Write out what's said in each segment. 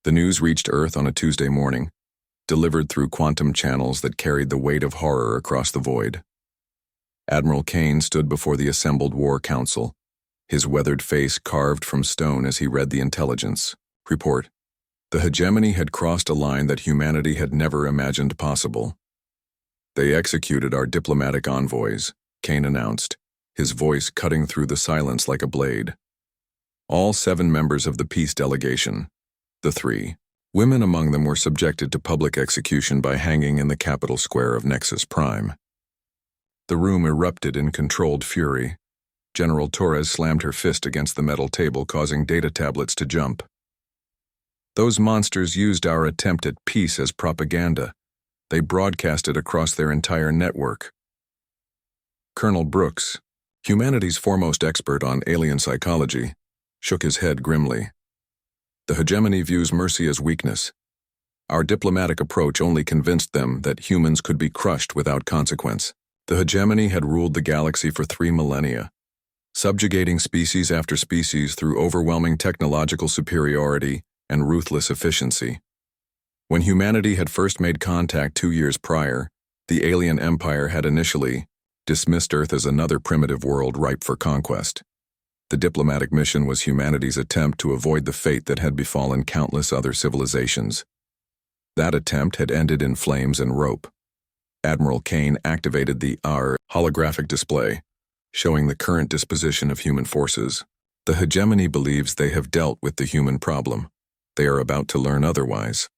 The news reached Earth on a Tuesday morning, delivered through quantum channels that carried the weight of horror across the void. Admiral Kane stood before the assembled War Council, his weathered face carved from stone as he read the intelligence report. The hegemony had crossed a line that humanity had never imagined possible. They executed our diplomatic envoys, Kane announced, his voice cutting through the silence like a blade. All 7 members of the peace delegation, the 3 women among them, were subjected to public execution by hanging in the capital square of Nexus Prime. The room erupted in controlled fury. General Torres slammed her fist against the metal table, causing data tablets to jump. Those monsters used our attempt at peace as propaganda. They broadcast it across their entire network. Colonel Brooks, humanity's foremost expert on alien psychology, shook his head grimly. The hegemony views mercy as weakness. Our diplomatic approach only convinced them that humans could be crushed without consequence. The hegemony had ruled the galaxy for 3 millennia, subjugating species after species through overwhelming technological superiority and ruthless efficiency. When humanity had first made contact 2 years prior, the alien empire had initially dismissed Earth as another primitive world ripe for conquest. The diplomatic mission was humanity's attempt to avoid the fate that had befallen countless other civilizations. That attempt had ended in flames and rope. Admiral Kane activated the holographic display, showing the current disposition of human forces. The hegemony believes they have dealt with the human problem. They are about to learn otherwise.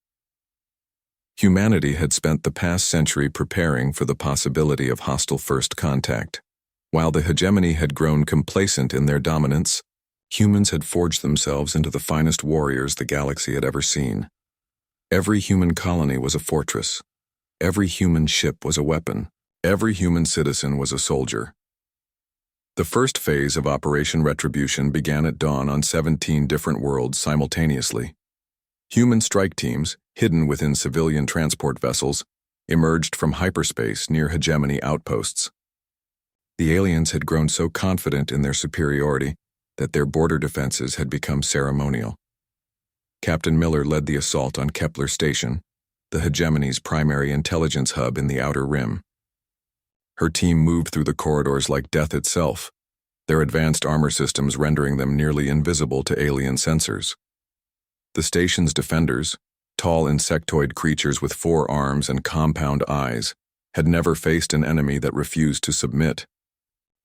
Humanity had spent the past century preparing for the possibility of hostile first contact. While the hegemony had grown complacent in their dominance, humans had forged themselves into the finest warriors the galaxy had ever seen. Every human colony was a fortress. Every human ship was a weapon. Every human citizen was a soldier. The first phase of Operation Retribution began at dawn on 17 different worlds simultaneously. Human strike teams, hidden within civilian transport vessels, emerged from hyperspace near hegemony outposts. The aliens had grown so confident in their superiority that their border defenses had become ceremonial. Captain Miller led the assault on Kepler Station, the hegemony's primary intelligence hub in the Outer Rim. Her team moved through the corridors like death itself, their advanced armor systems rendering them nearly invisible to alien sensors. The station's defenders, tall insectoid creatures with 4 arms and compound eyes, had never faced an enemy that refused to submit.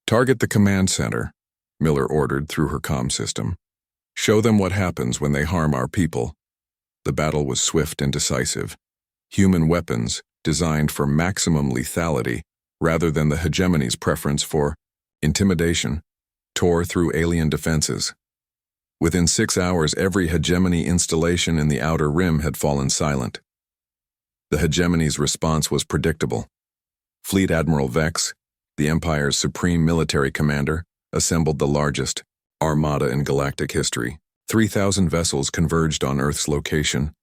"Target the command center," Miller ordered through her comm system. "Show them what happens when they harm our people." The battle was swift and decisive. Human weapons, designed for maximum lethality rather than the hegemony's preference for intimidation, tore through alien defenses. Within 6 hours, every hegemony installation in the Outer Rim had fallen silent. The hegemony's response was predictable. Fleet Admiral Vex, the Empire's supreme military commander, assembled the largest armada in galactic history. 3,000 vessels converged on Earth's location,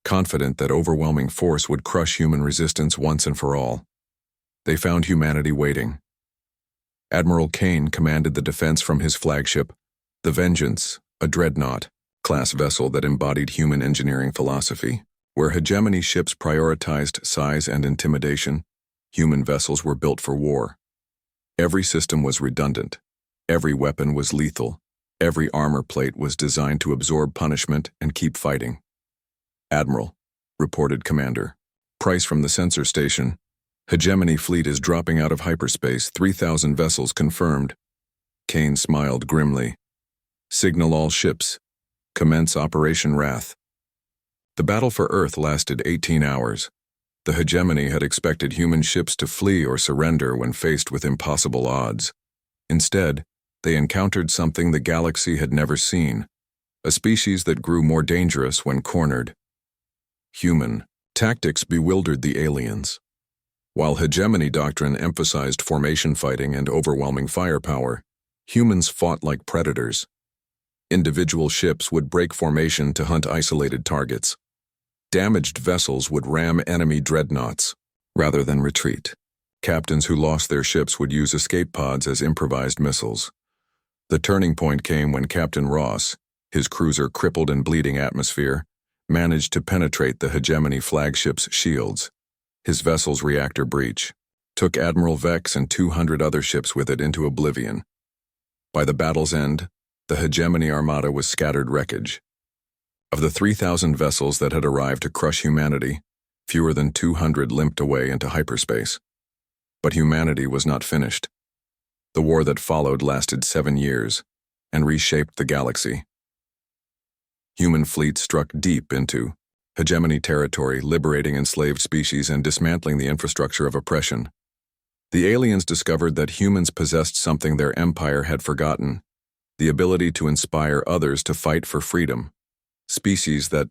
confident that overwhelming force would crush human resistance once and for all. They found humanity waiting. Admiral Kane commanded the defense from his flagship, the Vengeance, a dreadnought-class vessel that embodied human engineering philosophy. Where hegemony ships prioritized size and intimidation, human vessels were built for war. Every system was redundant. Every weapon was lethal. Every armor plate was designed to absorb punishment and keep fighting. "Admiral," reported Commander Price from the sensor station, "Hegemony fleet is dropping out of hyperspace. 3,000 vessels confirmed." Kane smiled grimly. "Signal all ships. Commence Operation Wrath." The battle for Earth lasted 18 hours. The hegemony had expected human ships to flee or surrender when faced with impossible odds. Instead, they encountered something the galaxy had never seen, a species that grew more dangerous when cornered. Human tactics bewildered the aliens. While hegemony doctrine emphasized formation fighting and overwhelming firepower, humans fought like predators. Individual ships would break formation to hunt isolated targets. Damaged vessels would ram enemy dreadnoughts, rather than retreat. Captains who lost their ships would use escape pods as improvised missiles. The turning point came when Captain Ross, his cruiser crippled and bleeding atmosphere, managed to penetrate the hegemony flagship's shields. His vessel's reactor breach took Admiral Vex and 200 other ships with it into oblivion. By the battle's end, the hegemony armada was scattered wreckage. Of the 3,000 vessels that had arrived to crush humanity, fewer than 200 limped away into hyperspace. But humanity was not finished. The war that followed lasted 7 years and reshaped the galaxy. Human fleets struck deep into hegemony territory, liberating enslaved species and dismantling the infrastructure of oppression. The aliens discovered that humans possessed something their empire had forgotten: the ability to inspire others to fight for freedom. Species that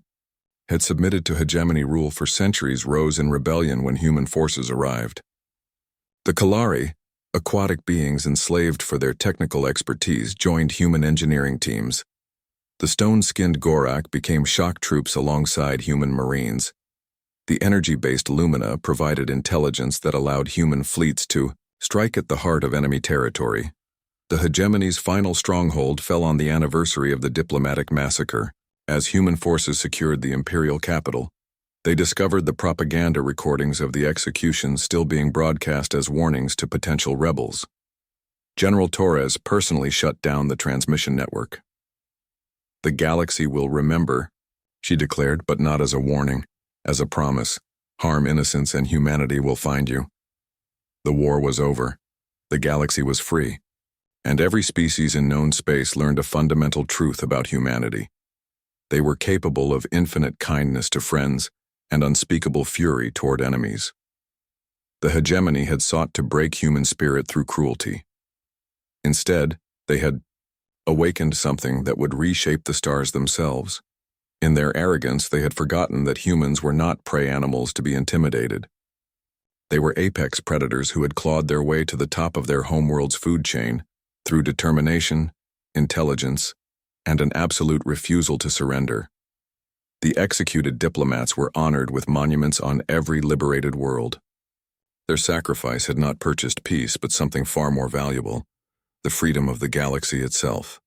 had submitted to hegemony rule for centuries rose in rebellion when human forces arrived. The Kalari, aquatic beings enslaved for their technical expertise, joined human engineering teams. The stone-skinned Gorak became shock troops alongside human marines. The energy-based Lumina provided intelligence that allowed human fleets to strike at the heart of enemy territory. The hegemony's final stronghold fell on the anniversary of the diplomatic massacre. As human forces secured the imperial capital, they discovered the propaganda recordings of the executions still being broadcast as warnings to potential rebels. General Torres personally shut down the transmission network. "The galaxy will remember," she declared, but not as a warning, as a promise. "Harm innocents and humanity will find you." The war was over. The galaxy was free. And every species in known space learned a fundamental truth about humanity. They were capable of infinite kindness to friends and unspeakable fury toward enemies. The hegemony had sought to break human spirit through cruelty. Instead, they had awakened something that would reshape the stars themselves. In their arrogance, they had forgotten that humans were not prey animals to be intimidated. They were apex predators who had clawed their way to the top of their homeworld's food chain through determination, intelligence, and an absolute refusal to surrender. The executed diplomats were honored with monuments on every liberated world. Their sacrifice had not purchased peace, but something far more valuable: the freedom of the galaxy itself.